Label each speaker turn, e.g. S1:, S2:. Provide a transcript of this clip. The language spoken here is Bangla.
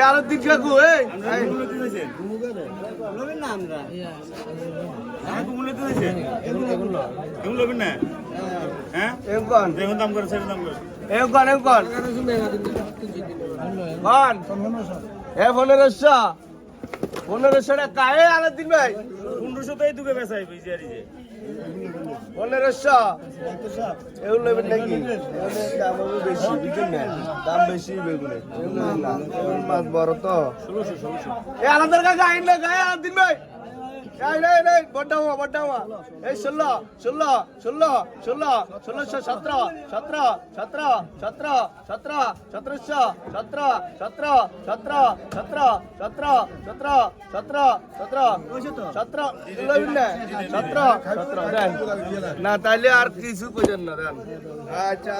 S1: আরো দিন কাকু দাম করে পনেরোশো টাকা আরো দিন ভাই
S2: 1500 তাই দুকে বেচাই বুঝি আর যে
S1: 1500 এগুলো নেবেন নাকি দাম বেশি বুঝছেন না দাম বেশি বেগুনে মাছ বড় তো 1600 এ আলাদার কাছে আইন না গায়ে আর দিন ভাই এই নাই বড় এই 17 না তাইলে আর কিছু কইছেন না আচ্ছা